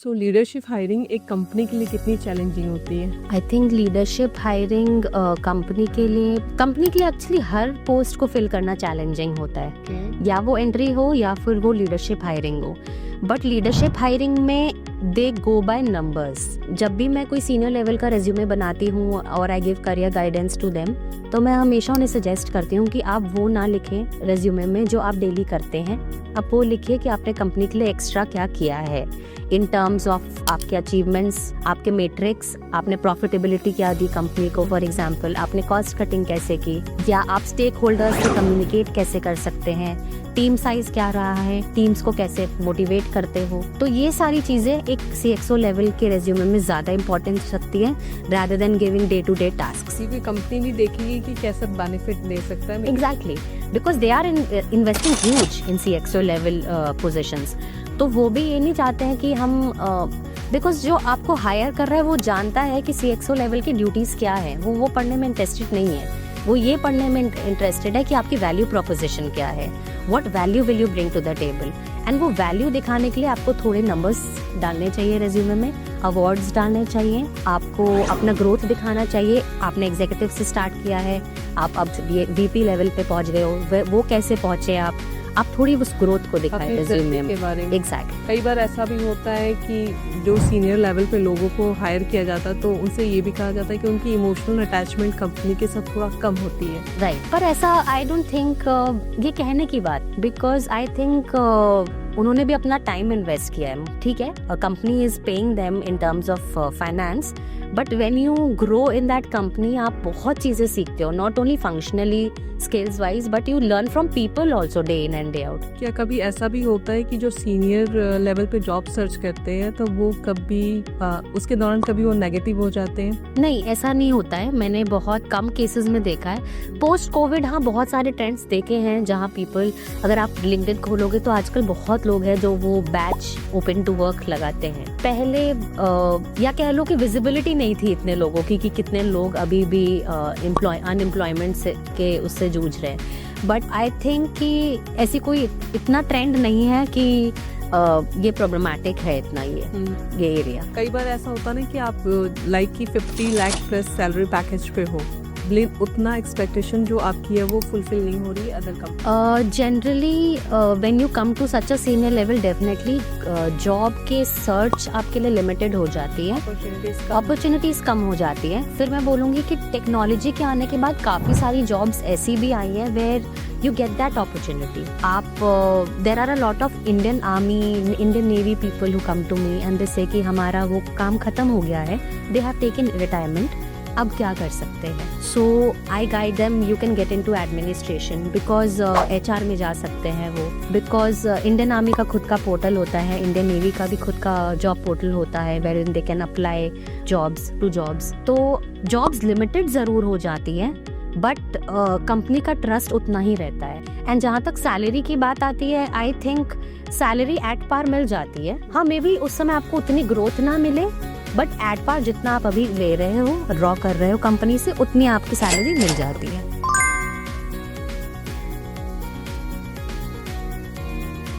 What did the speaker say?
सो leadership hiring एक company के लिए कितनी चैलेंजिंग होती है? I think leadership hiring company के लिए एक्चुअली हर पोस्ट को फिल करना चैलेंजिंग होता है, या वो एंट्री हो या फिर वो लीडरशिप हायरिंग हो। बट लीडरशिप हायरिंग में दे गो बाय नंबर्स। जब भी मैं कोई सीनियर लेवल का रेज्यूमे बनाती हूँ और I give career guidance to them, तो मैं हमेशा उन्हें सजेस्ट करती हूँ कि आप वो ना लिखें रेज्यूमे में जो आप डेली करते हैं। आप वो लिखिए कि आपने कंपनी के लिए एक्स्ट्रा क्या किया है इन टर्म्स ऑफ आपके अचीवमेंट्स, आपके मैट्रिक्स, आपने प्रॉफिटेबिलिटी क्या दी कंपनी को। फॉर एग्जांपल, आपने कॉस्ट कटिंग कैसे की, या आप स्टेक होल्डर्स से कम्युनिकेट कैसे कर सकते हैं, टीम साइज क्या रहा है, टीम्स को कैसे मोटिवेट करते हो। तो ये सारी चीजें एक CXO लेवल के रेज्यूमे में ज्यादा इंपॉर्टेंस रखती है rather than giving day to day task. किसी भी कंपनी भी देखेगी कि कैसा बेनिफिट दे सकता है। Exactly, because they are investing huge in CXO level positions. तो वो भी ये नहीं चाहते हैं कि हम बिकॉज जो आपको हायर कर रहा है वो जानता है कि CXO लेवल की ड्यूटीज क्या है। वो पढ़ने में इंटरेस्टेड नहीं है, वो ये पढ़ने में इंटरेस्टेड है कि आपकी वैल्यू प्रोपोजिशन क्या है, what value will you bring to the table. And वो वैल्यू दिखाने के लिए आपको थोड़े नंबर्स डालने चाहिए रेज्यूमे में, अवार्ड्स डालने चाहिए, आपको अपना ग्रोथ दिखाना चाहिए। आपने एग्जीक्यूटिव से स्टार्ट किया है, आप अब VP लेवल पे पहुंच गए हो, वो कैसे पहुंचे आप थोड़ी उस ग्रोथ को दिखाएं रेज्यूमे में। एग्जैक्टली। कई बार ऐसा भी होता है कि जो सीनियर लेवल पे लोगों को हायर किया जाता है तो उनसे ये भी कहा जाता है कि उनकी इमोशनल अटैचमेंट कंपनी के साथ थोड़ा कम होती है। राइट, पर ऐसा आई डोंट थिंक ये कहने की बात, बिकॉज आई थिंक उन्होंने भी अपना टाइम इन्वेस्ट किया है, ठीक है, company is paying them in terms of finance. But when you grow in that company आप बहुत चीजें सीखते हो, not only functionally skills wise, but you learn from people also day in and day out. क्या कभी ऐसा भी होता है कि जो सीनियर लेवल पे जॉब सर्च करते हैं तो वो कभी उसके दौरान कभी वो नेगेटिव हो जाते हैं? नहीं, ऐसा नहीं होता है, मैंने बहुत कम केसेस में देखा है। पोस्ट कोविड हाँ बहुत सारे ट्रेंड्स देखे हैं जहाँ पीपल, अगर आप लिंक्डइन खोलोगे तो आजकल बहुत लोग हैं जो वो बैच ओपन टू वर्क लगाते हैं। पहले या कह लो कि विजिबिलिटी नहीं थी इतने लोगों की कि कितने लोग अभी भी अनएम्प्लॉयमेंट के उससे जूझ रहे हैं। बट आई थिंक कि ऐसी कोई इतना ट्रेंड नहीं है कि ये प्रॉब्लमैटिक है इतना ये एरिया। कई बार ऐसा होता ना कि आप लाइक की 50 लाख प्लस सैलरी पैकेज पे हो, लेकिन उतना एक्सपेक्टेशन जो आपकी है वो फुलफिल नहीं हो रही other company. Generally when you come to such a senior level, definitely job के सर्च आपके लिए लिमिटेड हो जाती है, अपॉर्चुनिटीज कम हो जाती है। फिर मैं बोलूँगी कि टेक्नोलॉजी के आने के बाद काफ़ी सारी जॉब्स ऐसी भी आई है where you get that opportunity. There are a lot of Indian Army, Indian Navy people who come to me and they say कि हमारा वो काम खत्म हो गया है, they have taken retirement, अब क्या कर सकते हैं। So I guide them, you can get into administration because HR में जा सकते हैं वो, because Indian Army का खुद का पोर्टल होता है, Indian Navy का भी खुद का जॉब पोर्टल होता है wherein they can apply jobs to jobs। तो jobs limited ज़रूर हो जाती है, बट कंपनी का ट्रस्ट उतना ही रहता है। एंड जहाँ तक सैलरी की बात आती है, I think salary at par मिल जाती है। हाँ, मे बी उस समय आपको उतनी ग्रोथ ना मिले, बट एट पार जितना आप अभी ले रहे हो, ड्रॉ कर रहे हो कंपनी से, उतनी आपकी सैलरी मिल जाती है।